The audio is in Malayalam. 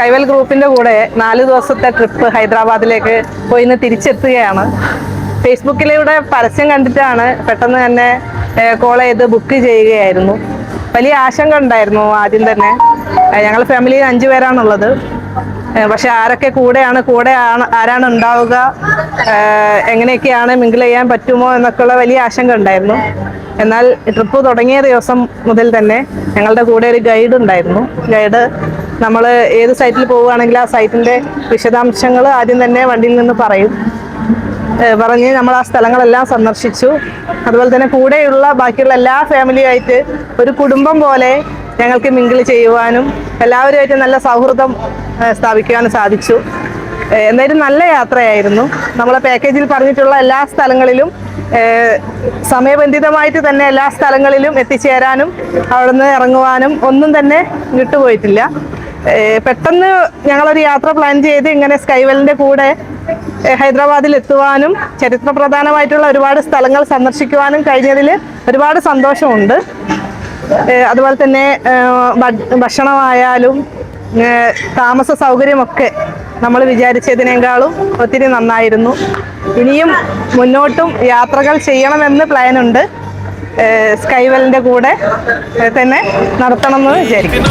സ്കൈവെൽ ഗ്രൂപ്പിന്റെ കൂടെ 4 ദിവസത്തെ ട്രിപ്പ് ഹൈദരാബാദിലേക്ക് പോയി ഇന്ന് തിരിച്ചെത്തുകയാണ്. ഫേസ്ബുക്കിലൂടെ പരസ്യം കണ്ടിട്ടാണ് പെട്ടെന്ന് തന്നെ കോൾ ചെയ്ത് ബുക്ക് ചെയ്യുകയായിരുന്നു. വലിയ ആശങ്ക ഉണ്ടായിരുന്നു ആദ്യം തന്നെ. ഞങ്ങൾ ഫാമിലിയിൽ 5 പേരാണുള്ളത്. പക്ഷെ ആരൊക്കെ കൂടെ ആരാണ് ഉണ്ടാവുക, എങ്ങനെയൊക്കെയാണ് മിങ്കിൾ ചെയ്യാൻ പറ്റുമോ എന്നൊക്കെയുള്ള വലിയ ആശങ്ക ഉണ്ടായിരുന്നു. എന്നാൽ ട്രിപ്പ് തുടങ്ങിയ ദിവസം മുതൽ തന്നെ ഞങ്ങളുടെ കൂടെ ഒരു ഗൈഡ് ഉണ്ടായിരുന്നു. ഗൈഡ് നമ്മൾ ഏത് സൈറ്റിൽ പോവുകയാണെങ്കിൽ ആ സൈറ്റിൻ്റെ വിശദാംശങ്ങൾ ആദ്യം തന്നെ വണ്ടിയിൽ നിന്ന് പറഞ്ഞ് നമ്മൾ ആ സ്ഥലങ്ങളെല്ലാം സന്ദർശിച്ചു. അതുപോലെ തന്നെ കൂടെയുള്ള ബാക്കിയുള്ള എല്ലാ ഫാമിലിയുമായിട്ട് ഒരു കുടുംബം പോലെ ഞങ്ങൾക്ക് മിങ്കിൾ ചെയ്യുവാനും എല്ലാവരുമായിട്ട് നല്ല സൗഹൃദം സ്ഥാപിക്കുവാനും സാധിച്ചു. എന്തായാലും നല്ല യാത്രയായിരുന്നു. നമ്മളെ പാക്കേജിൽ പറഞ്ഞിട്ടുള്ള എല്ലാ സ്ഥലങ്ങളിലും സമയബന്ധിതമായിട്ട് തന്നെ എല്ലാ സ്ഥലങ്ങളിലും എത്തിച്ചേരാനും അവിടുന്ന് ഇറങ്ങുവാനും ഒന്നും തന്നെ വിട്ടുപോയിട്ടില്ല. പെട്ടെന്ന് ഞങ്ങളൊരു യാത്ര പ്ലാൻ ചെയ്ത് ഇങ്ങനെ സ്കൈവെല്ലിൻ്റെ കൂടെ ഹൈദരാബാദിൽ എത്തുവാനും ചരിത്രപ്രധാനമായിട്ടുള്ള ഒരുപാട് സ്ഥലങ്ങൾ സന്ദർശിക്കുവാനും കഴിഞ്ഞതിൽ ഒരുപാട് സന്തോഷമുണ്ട്. അതുപോലെ തന്നെ ഭക്ഷണമായാലും താമസ സൗകര്യമൊക്കെ നമ്മൾ വിചാരിച്ചതിനേക്കാളും ഒത്തിരി നന്നായിരുന്നു. ഇനിയും മുന്നോട്ടും യാത്രകൾ ചെയ്യണമെന്ന് പ്ലാനുണ്ട്. സ്കൈവെല്ലിൻ്റെ കൂടെ തന്നെ നടത്തണമെന്ന് വിചാരിക്കുന്നു.